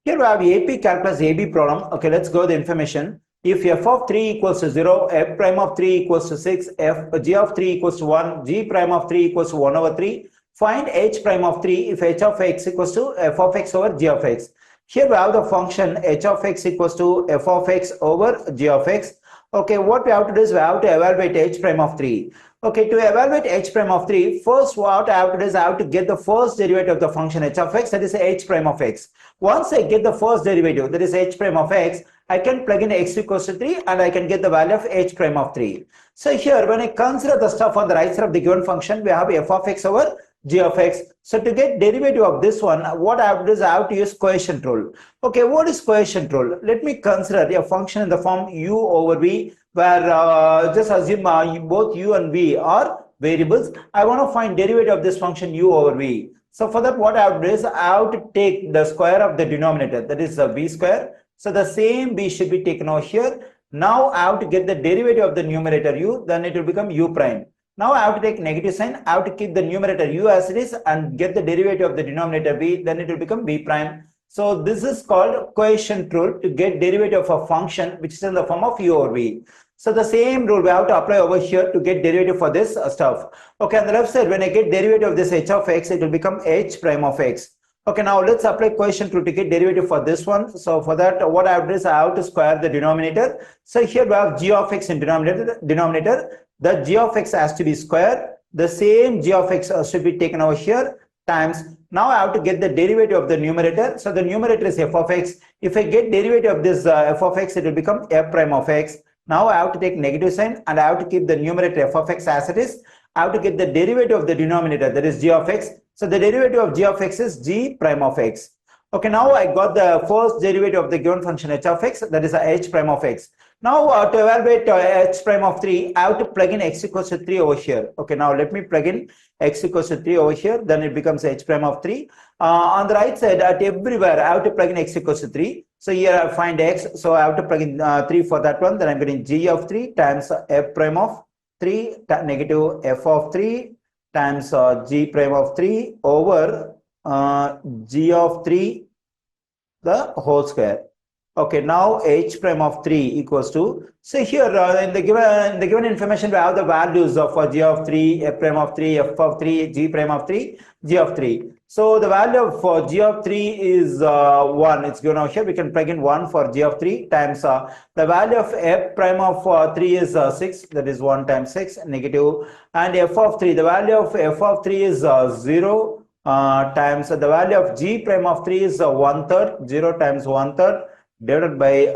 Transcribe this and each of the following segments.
Here we have AP calculus AB problem. Okay, let's go the information. If f of 3 equals to 0, f prime of 3 equals to 6, g of 3 equals to 1, g prime of 3 equals to 1 over 3, find h prime of 3 if h of x equals to f of x over g of x. Here we have the function h of x equals to f of x over g of x. Okay, what we have to do is we have to evaluate h prime of 3. Okay, to evaluate h prime of 3, first what I have to do is I have to get the first derivative of the function h of x, that is h prime of x. Once I get the first derivative, that is h prime of x, I can plug in x equals to 3 and I can get the value of h prime of 3. So here, when I consider the stuff on the right side of the given function, we have f of x over g of x. So to get derivative of this one, what I have to do is I have to use quotient rule. Okay, what is quotient rule? Let me consider a function in the form u over v, where just assume both u and v are variables. I want to find derivative of this function u over v. So for that, what I have to do is I have to take the square of the denominator, that is v square. So the same v should be taken over here. Now I have to get the derivative of the numerator u, then it will become u prime. Now I have to take negative sign, I have to keep the numerator u as it is and get the derivative of the denominator v, then it will become v prime. So this is called quotient rule to get derivative of a function which is in the form of u over v. So the same rule we have to apply over here to get derivative for this stuff. Okay, on the left side, when I get derivative of this h of x, it will become h prime of x. Okay, now let's apply quotient rule to get derivative for this one. So for that, what I have to do is I have to square the denominator. So here we have g of x in denominator. The g of x has to be square. The same g of x should be taken over here times. Now I have to get the derivative of the numerator. So the numerator is f of x. If I get derivative of this f of x, it will become f prime of x. Now I have to take negative sign and I have to keep the numerator f of x as it is. I have to get the derivative of the denominator, that is g of x. So the derivative of g of x is g prime of x. Okay, now I got the first derivative of the given function h of x, that is h prime of x. Now to evaluate h prime of 3, I have to plug in x equals to 3 over here. Okay, now let me plug in x equals to 3 over here, then it becomes h prime of 3. On the right side, at everywhere, I have to plug in x equals to 3. So here I find x, so I have to plug in 3 for that one, then I'm getting g of 3 times f prime of 3 negative f of 3 times g prime of 3 over g of 3 the whole square. Okay, now h prime of 3 equals to, so here in the given information we have the values of g of 3, f prime of 3, f of 3, g prime of 3, g of 3. So the value of g of 3 is 1. It's given over here. We can plug in 1 for g of 3 times the value of f prime of 3 is 6. That is 1 times 6 negative. And f of 3, the value of f of 3 is 0 times the value of g prime of 3 is 1/3. 0 times 1/3 divided by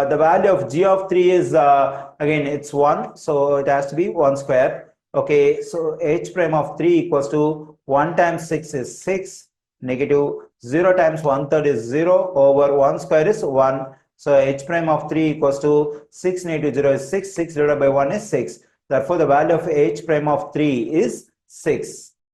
the value of g of 3 is again it's 1. So it has to be 1 square. Okay, so h prime of 3 equals to 1 times 6 is 6 negative 0 times 1/3 is 0 over 1 square is 1. So h prime of 3 equals to 6 negative 0 is 6. 6 divided by 1 is 6. Therefore, the value of h prime of 3 is 6.